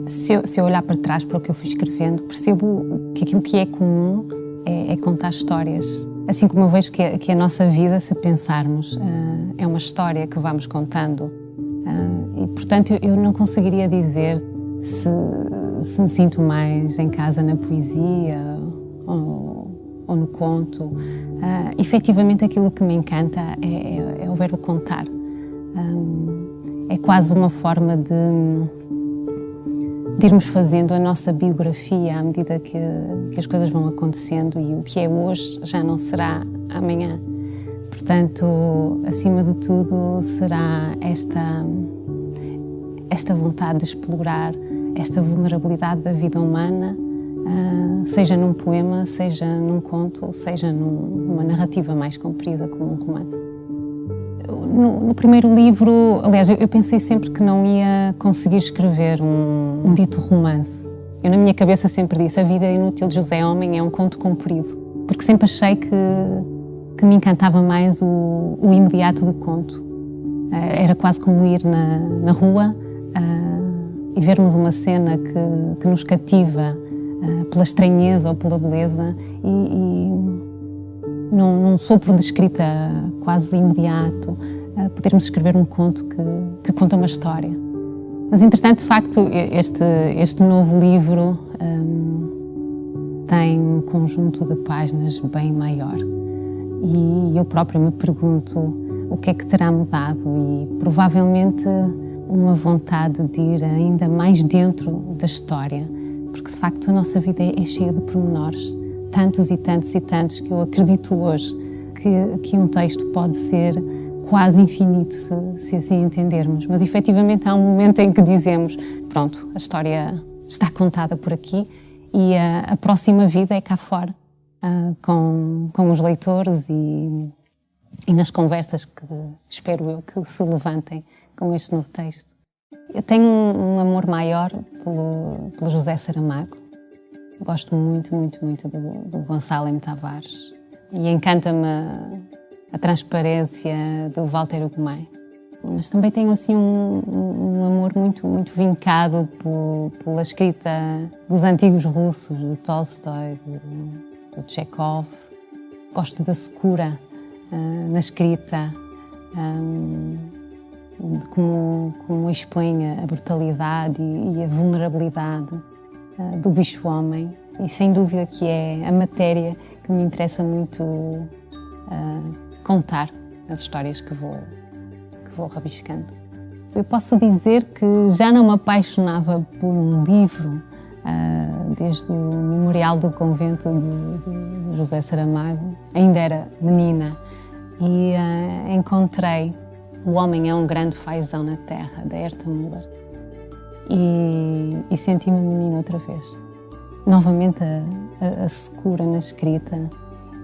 Se eu olhar para trás para o que eu fui escrevendo, percebo que aquilo que é comum é contar histórias. Assim como eu vejo que a nossa vida, se pensarmos, é uma história que vamos contando. E, portanto, eu não conseguiria dizer se me sinto mais em casa na poesia ou no conto. Efetivamente, aquilo que me encanta é o verbo contar. É quase uma forma de irmos fazendo a nossa biografia à medida que as coisas vão acontecendo, e o que é hoje já não será amanhã. Portanto, acima de tudo, será esta vontade de explorar esta vulnerabilidade da vida humana, seja num poema, seja num conto, seja numa narrativa mais comprida, como um romance. No primeiro livro, aliás, eu pensei sempre que não ia conseguir escrever um dito romance. Eu, na minha cabeça, sempre disse: A Vida Inútil de José Homem é um conto comprido, porque sempre achei que me encantava mais o imediato do conto. Era quase como ir na rua e vermos uma cena que nos cativa pela estranheza ou pela beleza, e num sopro de escrita quase imediato, podermos escrever um conto que conta uma história. Mas, entretanto, de facto, este novo livro tem um conjunto de páginas bem maior. E eu própria me pergunto o que é que terá mudado, e provavelmente uma vontade de ir ainda mais dentro da história, porque de facto a nossa vida é cheia de pormenores, tantos e tantos e tantos, que eu acredito hoje que um texto pode ser quase infinito, se assim entendermos. Mas efetivamente há um momento em que dizemos: pronto, a história está contada por aqui, e a próxima vida é cá fora, com os leitores e nas conversas que espero eu que se levantem com este novo texto. Eu tenho um amor maior pelo José Saramago. Gosto muito, muito, muito do Gonçalo M. Tavares, e encanta-me a transparência do Walter Ugumem. Mas também tenho assim um amor muito, muito vincado pela escrita dos antigos russos, do Tolstói, do Chekhov. Gosto da secura na escrita, de como expõe a brutalidade e a vulnerabilidade do bicho-homem, e sem dúvida que é a matéria que me interessa muito contar nas histórias que vou rabiscando. Eu posso dizer que já não me apaixonava por um livro desde o Memorial do Convento de José Saramago. Ainda era menina e encontrei O Homem é um Grande Fazão na Terra, da Herta Müller, e senti-me menina outra vez. Novamente a secura na escrita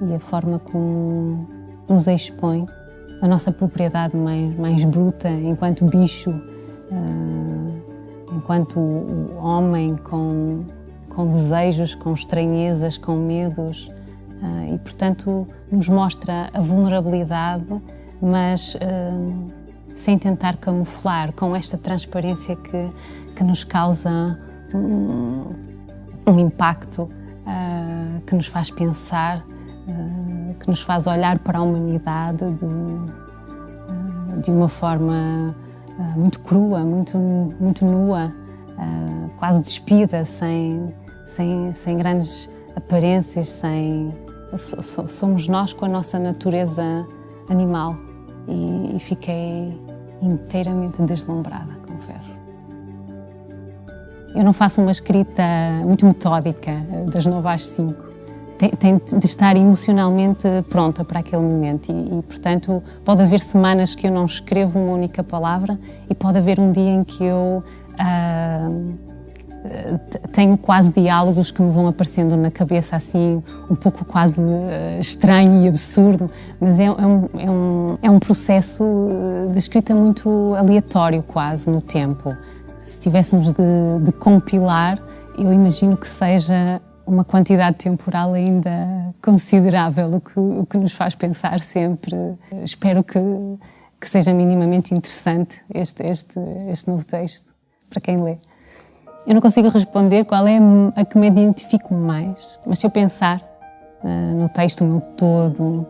e a forma como nos expõe a nossa propriedade mais bruta enquanto bicho, enquanto o homem com desejos, com estranhezas, com medos, e portanto nos mostra a vulnerabilidade, mas sem tentar camuflar, com esta transparência que nos causa um impacto, que nos faz pensar, que nos faz olhar para a humanidade de uma forma muito crua, muito nua, quase despida, sem grandes aparências, somos nós com a nossa natureza animal, e fiquei inteiramente deslumbrada, confesso. Eu não faço uma escrita muito metódica, das 9 às 5. Tem de estar emocionalmente pronta para aquele momento, e portanto pode haver semanas que eu não escrevo uma única palavra, e pode haver um dia em que eu tenho quase diálogos que me vão aparecendo na cabeça, assim um pouco quase estranho e absurdo, mas é um processo de escrita muito aleatório, quase no tempo. Se tivéssemos de compilar, eu imagino que seja uma quantidade temporal ainda considerável, o que nos faz pensar sempre. Espero que seja minimamente interessante este novo texto para quem lê. Eu não consigo responder qual é a que me identifico mais, mas se eu pensar no texto no todo,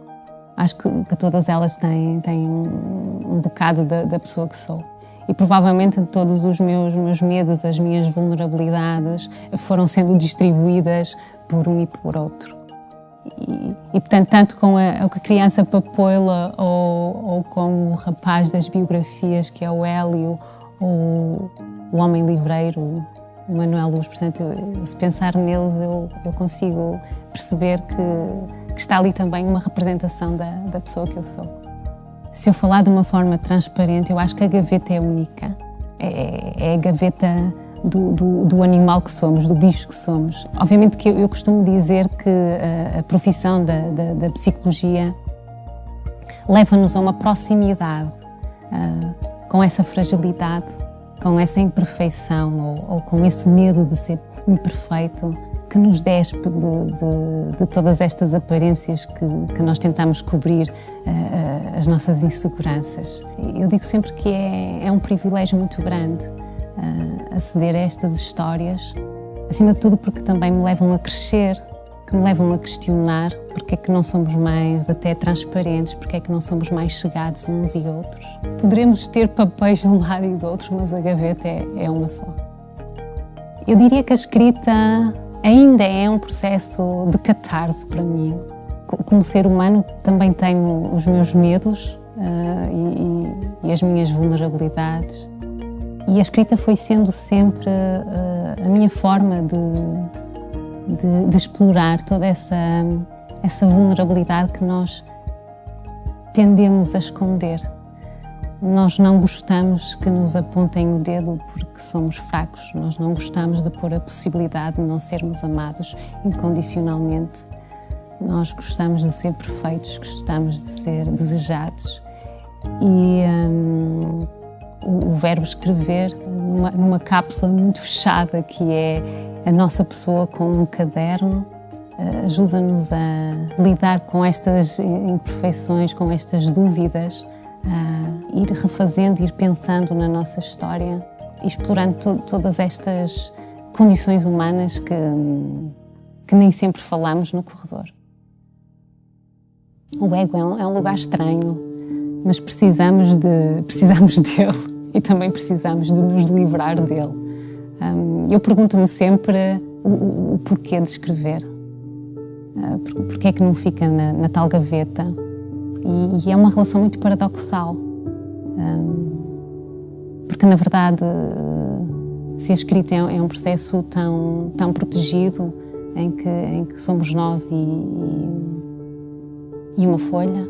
acho que todas elas têm um bocado da pessoa que sou. E provavelmente todos os meus medos, as minhas vulnerabilidades foram sendo distribuídas por um e por outro. E portanto, tanto com a criança papoila ou com o rapaz das biografias, que é o Hélio, ou o homem livreiro, o Manuel Luz, portanto, se pensar neles, eu consigo perceber que está ali também uma representação da pessoa que eu sou. Se eu falar de uma forma transparente, eu acho que a gaveta é única. É a gaveta do animal que somos, do bicho que somos. Obviamente que eu costumo dizer que a profissão da psicologia leva-nos a uma proximidade com essa fragilidade, com essa imperfeição ou com esse medo de ser imperfeito, que nos despe de todas estas aparências que nós tentamos cobrir as nossas inseguranças. Eu digo sempre que é um privilégio muito grande aceder a estas histórias, acima de tudo porque também me levam a crescer, que me levam a questionar porque é que não somos mais até transparentes, porque é que não somos mais chegados uns e outros. Poderemos ter papéis de um lado e do outro, mas a gaveta é uma só. Eu diria que a escrita ainda é um processo de catarse para mim. Como ser humano também tenho os meus medos e as minhas vulnerabilidades. E a escrita foi sendo sempre a minha forma de explorar toda essa vulnerabilidade que nós tendemos a esconder. Nós não gostamos que nos apontem o dedo porque somos fracos. Nós não gostamos de pôr a possibilidade de não sermos amados incondicionalmente. Nós gostamos de ser perfeitos, gostamos de ser desejados. E o verbo escrever, numa cápsula muito fechada, que é a nossa pessoa com um caderno, ajuda-nos a lidar com estas imperfeições, com estas dúvidas, a ir refazendo, ir pensando na nossa história e explorando todas estas condições humanas que nem sempre falamos no corredor. O ego é um lugar estranho, mas precisamos dele e também precisamos de nos livrar dele. Eu pergunto-me sempre o porquê de escrever, porque é que não fica na tal gaveta. E é uma relação muito paradoxal, porque na verdade, se a escrita é um processo tão protegido, em que somos nós e uma folha,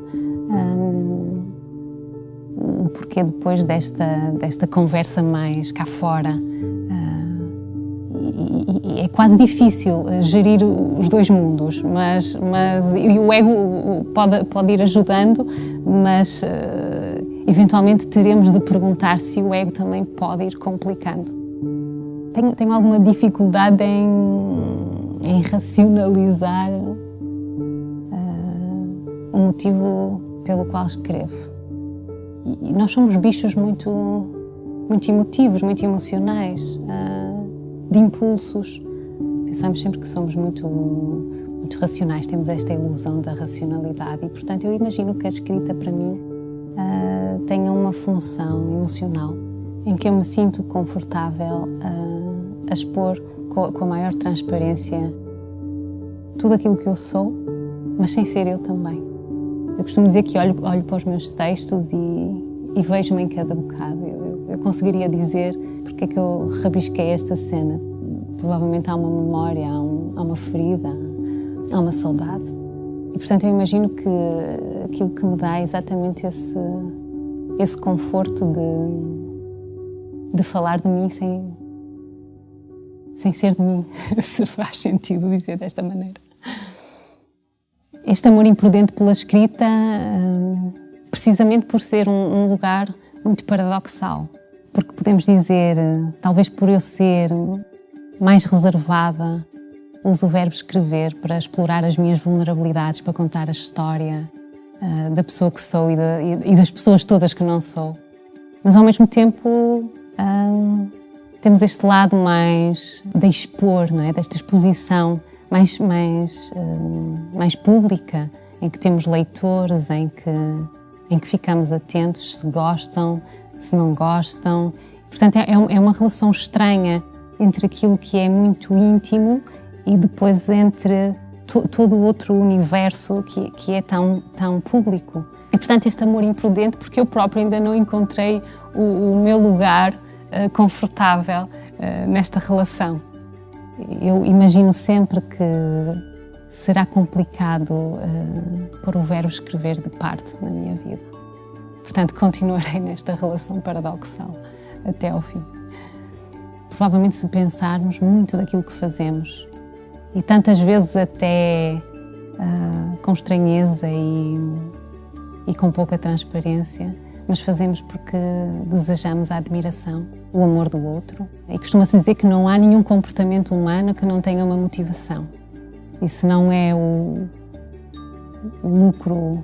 o porquê depois desta conversa mais cá fora. E é quase difícil gerir os dois mundos, mas e o ego pode ir ajudando, mas eventualmente teremos de perguntar se o ego também pode ir complicando. Tenho alguma dificuldade em racionalizar o motivo pelo qual escrevo. E nós somos bichos muito emotivos, muito emocionais, de impulsos. Pensamos sempre que somos muito racionais, temos esta ilusão da racionalidade e, portanto, eu imagino que a escrita, para mim, tenha uma função emocional em que eu me sinto confortável a expor com a maior transparência tudo aquilo que eu sou, mas sem ser eu também. Eu costumo dizer que olho para os meus textos e vejo-me em cada bocado. Eu conseguiria dizer porque é que eu rabisquei esta cena. Provavelmente há uma memória, há uma ferida, há uma saudade. E, portanto, eu imagino que aquilo que me dá é exatamente esse conforto de falar de mim sem ser de mim, se faz sentido dizer desta maneira. Este amor imprudente pela escrita, precisamente por ser um lugar muito paradoxal, porque podemos dizer, talvez por eu ser mais reservada, uso o verbo escrever para explorar as minhas vulnerabilidades, para contar a história da pessoa que sou e das pessoas todas que não sou. Mas ao mesmo tempo temos este lado mais de expor, não é? Desta exposição mais pública, em que temos leitores, em que ficamos atentos se gostam, se não gostam. Portanto, é uma relação estranha entre aquilo que é muito íntimo e depois entre todo o outro universo que é tão público. E, portanto, este amor imprudente, porque eu própria ainda não encontrei o meu lugar confortável nesta relação. Eu imagino sempre que será complicado pôr o verbo escrever de parte na minha vida. Portanto, continuarei nesta relação paradoxal até ao fim. Provavelmente, se pensarmos muito daquilo que fazemos, e tantas vezes até com estranheza e com pouca transparência, mas fazemos porque desejamos a admiração, o amor do outro. E costuma-se dizer que não há nenhum comportamento humano que não tenha uma motivação. E se não é o lucro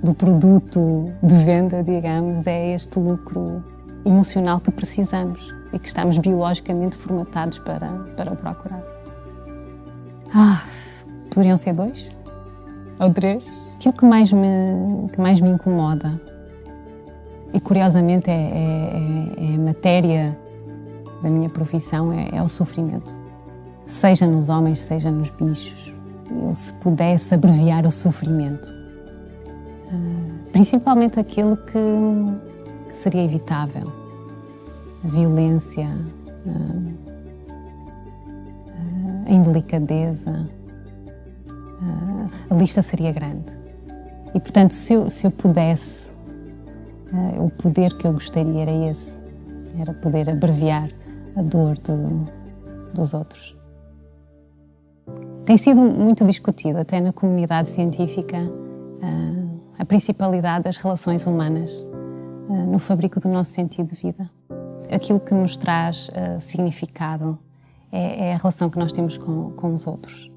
do produto de venda, digamos, é este lucro emocional que precisamos e que estamos biologicamente formatados para o procurar. Poderiam ser 2 ou 3. Aquilo que mais me incomoda, e curiosamente é a matéria da minha profissão, é o sofrimento. Seja nos homens, seja nos bichos. Eu, se pudesse abreviar o sofrimento, principalmente aquele que seria evitável, a violência, a indelicadeza, a lista seria grande. E, portanto, se eu pudesse, o poder que eu gostaria era esse, era poder abreviar a dor dos outros. Tem sido muito discutido, até na comunidade científica, a principalidade das relações humanas no fabrico do nosso sentido de vida. Aquilo que nos traz significado é a relação que nós temos com os outros.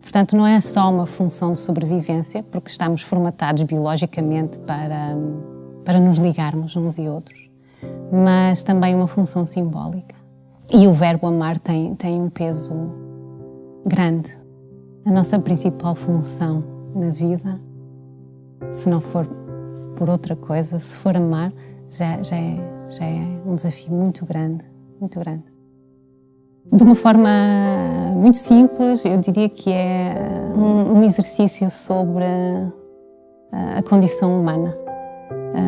Portanto, não é só uma função de sobrevivência, porque estamos formatados biologicamente para nos ligarmos uns e outros, mas também uma função simbólica. E o verbo amar tem um peso grande. A nossa principal função na vida, se não for por outra coisa, se for amar, já é um desafio muito grande, muito grande. De uma forma muito simples, eu diria que é um exercício sobre a condição humana,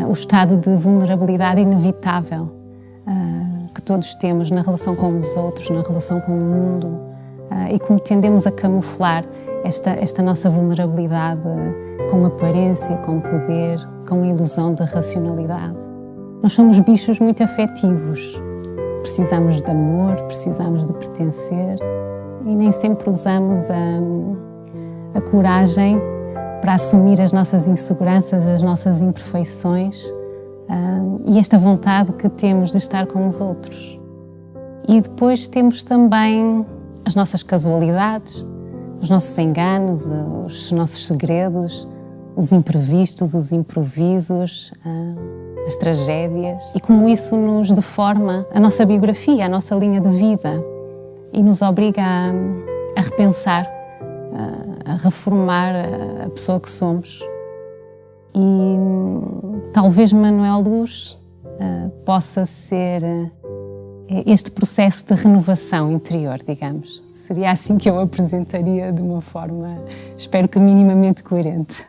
o estado de vulnerabilidade inevitável que todos temos na relação com os outros, na relação com o mundo, e como tendemos a camuflar esta nossa vulnerabilidade com aparência, com poder, com a ilusão da racionalidade. Nós somos bichos muito afetivos. Precisamos de amor, precisamos de pertencer e nem sempre usamos a coragem para assumir as nossas inseguranças, as nossas imperfeições e esta vontade que temos de estar com os outros. E depois temos também as nossas casualidades, os nossos enganos, os nossos segredos, os imprevistos, os improvisos, as tragédias, e como isso nos deforma a nossa biografia, a nossa linha de vida e nos obriga a repensar, a reformar a pessoa que somos. E talvez Manuel Luz possa ser este processo de renovação interior, digamos. Seria assim que eu apresentaria de uma forma, espero que minimamente coerente.